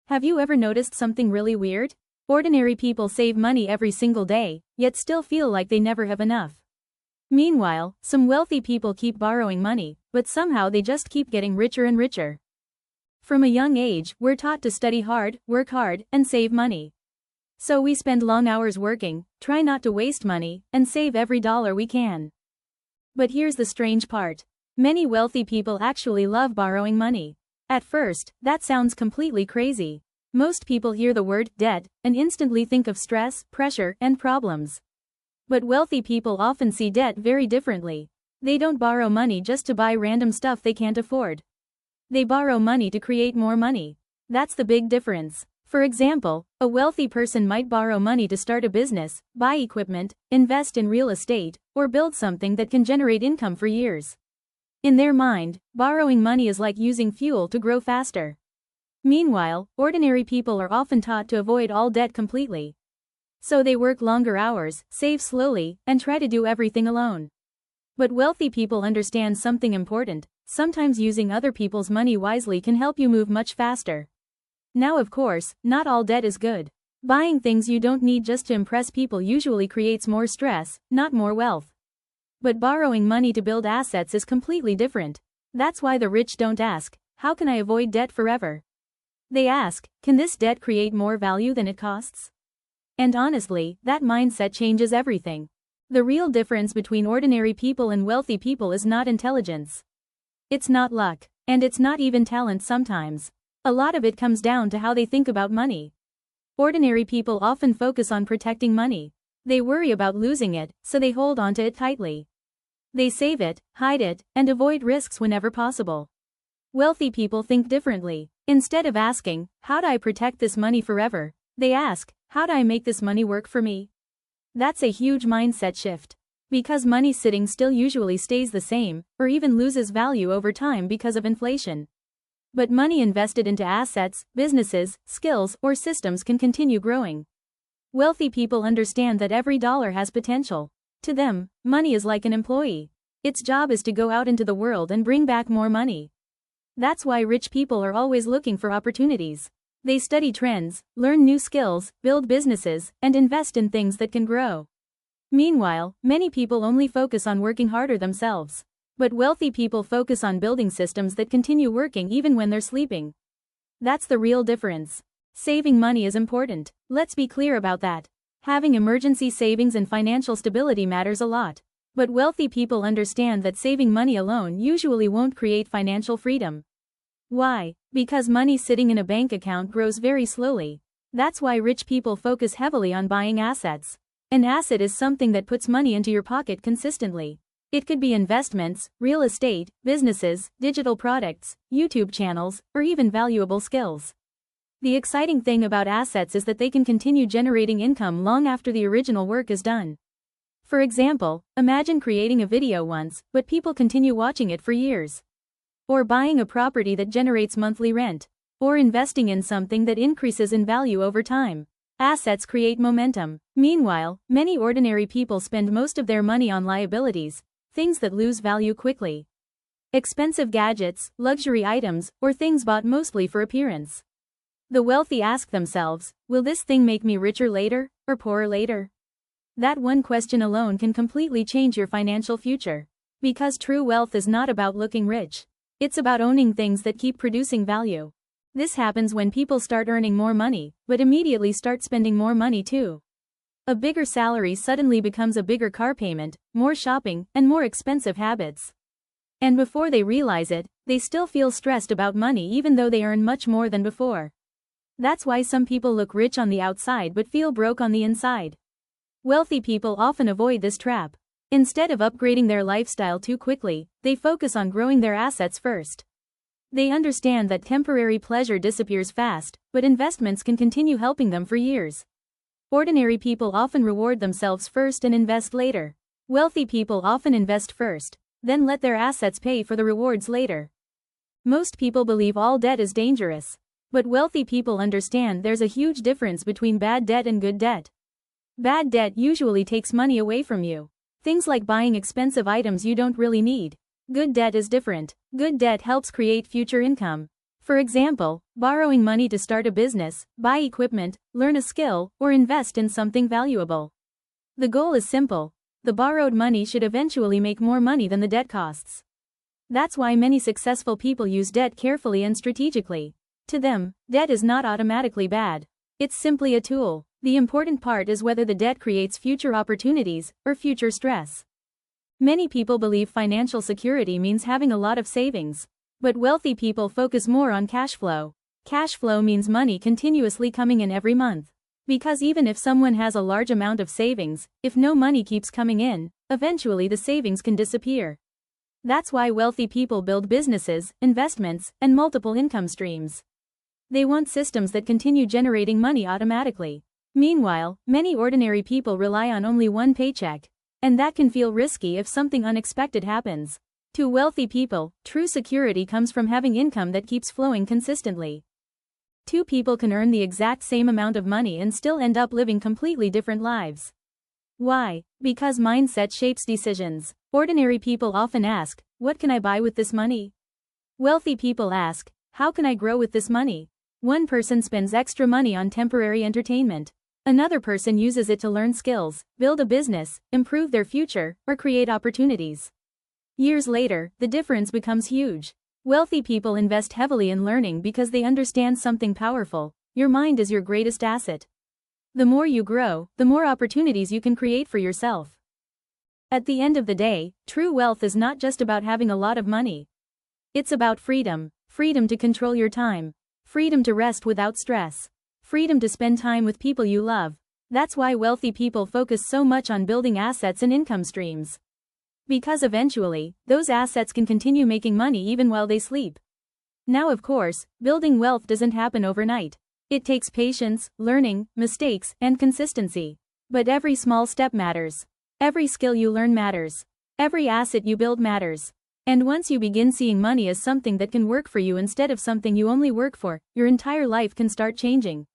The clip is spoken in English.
Have you ever noticed something really weird? Ordinary people save money every single day, yet still feel like they never have enough. Meanwhile, some wealthy people keep borrowing money, but somehow they just keep getting richer and richer. From a young age, we're taught to study hard, work hard, and save money. So we spend long hours working, try not to waste money, and save every dollar we can. But here's the strange part. Many wealthy people actually love borrowing money. At first, that sounds completely crazy. Most people hear the word debt and instantly think of stress, pressure, and problems. But wealthy people often see debt very differently. They don't borrow money just to buy random stuff they can't afford. They borrow money to create more money. That's the big difference. For example, a wealthy person might borrow money to start a business, buy equipment, invest in real estate, or build something that can generate income for years. In their mind, borrowing money is like using fuel to grow faster. Meanwhile, ordinary people are often taught to avoid all debt completely. So they work longer hours, save slowly, and try to do everything alone. But wealthy people understand something important. Sometimes using other people's money wisely can help you move much faster. Now of course, not all debt is good. Buying things you don't need just to impress people usually creates more stress, not more wealth. But borrowing money to build assets is completely different. That's why the rich don't ask, how can I avoid debt forever? They ask, can this debt create more value than it costs? And honestly, that mindset changes everything. The real difference between ordinary people and wealthy people is not intelligence. It's not luck, and it's not even talent sometimes. A lot of it comes down to how they think about money. Ordinary people often focus on protecting money. They worry about losing it, so they hold on to it tightly. They save it, hide it, and avoid risks whenever possible. Wealthy people think differently. Instead of asking, how do I protect this money forever, they ask, how do I make this money work for me? That's a huge mindset shift. Because money sitting still usually stays the same, or even loses value over time because of inflation. But money invested into assets, businesses, skills, or systems can continue growing. Wealthy people understand that every dollar has potential. To them, money is like an employee. Its job is to go out into the world and bring back more money. That's why rich people are always looking for opportunities. They study trends, learn new skills, build businesses, and invest in things that can grow. Meanwhile, many people only focus on working harder themselves. But wealthy people focus on building systems that continue working even when they're sleeping. That's the real difference. Saving money is important. Let's be clear about that. Having emergency savings and financial stability matters a lot. But wealthy people understand that saving money alone usually won't create financial freedom. Why? Because money sitting in a bank account grows very slowly. That's why rich people focus heavily on buying assets. An asset is something that puts money into your pocket consistently. It could be investments, real estate, businesses, digital products, YouTube channels, or even valuable skills. The exciting thing about assets is that they can continue generating income long after the original work is done. For example, imagine creating a video once, but people continue watching it for years. Or buying a property that generates monthly rent. Or investing in something that increases in value over time. Assets create momentum. Meanwhile, many ordinary people spend most of their money on liabilities, things that lose value quickly. Expensive gadgets, luxury items, or things bought mostly for appearance. The wealthy ask themselves, will this thing make me richer later, or poorer later? That one question alone can completely change your financial future. Because true wealth is not about looking rich. It's about owning things that keep producing value. This happens when people start earning more money, but immediately start spending more money too. A bigger salary suddenly becomes a bigger car payment, more shopping, and more expensive habits. And before they realize it, they still feel stressed about money even though they earn much more than before. That's why some people look rich on the outside but feel broke on the inside. Wealthy people often avoid this trap. Instead of upgrading their lifestyle too quickly, they focus on growing their assets first. They understand that temporary pleasure disappears fast, but investments can continue helping them for years. Ordinary people often reward themselves first and invest later. Wealthy people often invest first, then let their assets pay for the rewards later. Most people believe all debt is dangerous. But wealthy people understand there's a huge difference between bad debt and good debt. Bad debt usually takes money away from you. Things like buying expensive items you don't really need. Good debt is different. Good debt helps create future income. For example, borrowing money to start a business, buy equipment, learn a skill, or invest in something valuable. The goal is simple. The borrowed money should eventually make more money than the debt costs. That's why many successful people use debt carefully and strategically. To them, debt is not automatically bad. It's simply a tool. The important part is whether the debt creates future opportunities or future stress. Many people believe financial security means having a lot of savings. But wealthy people focus more on cash flow. Cash flow means money continuously coming in every month. Because even if someone has a large amount of savings, if no money keeps coming in, eventually the savings can disappear. That's why wealthy people build businesses, investments, and multiple income streams. They want systems that continue generating money automatically. Meanwhile, many ordinary people rely on only one paycheck. And that can feel risky if something unexpected happens. To wealthy people, true security comes from having income that keeps flowing consistently. Two people can earn the exact same amount of money and still end up living completely different lives. Why? Because mindset shapes decisions. Ordinary people often ask, what can I buy with this money? Wealthy people ask, how can I grow with this money? One person spends extra money on temporary entertainment. Another person uses it to learn skills, build a business, improve their future, or create opportunities. Years later, the difference becomes huge. Wealthy people invest heavily in learning because they understand something powerful. Your mind is your greatest asset. The more you grow, the more opportunities you can create for yourself. At the end of the day, true wealth is not just about having a lot of money. It's about freedom. Freedom to control your time. Freedom to rest without stress. Freedom to spend time with people you love. That's why wealthy people focus so much on building assets and income streams. Because eventually, those assets can continue making money even while they sleep. Now of course, building wealth doesn't happen overnight. It takes patience, learning, mistakes, and consistency. But every small step matters. Every skill you learn matters. Every asset you build matters. And once you begin seeing money as something that can work for you instead of something you only work for, your entire life can start changing.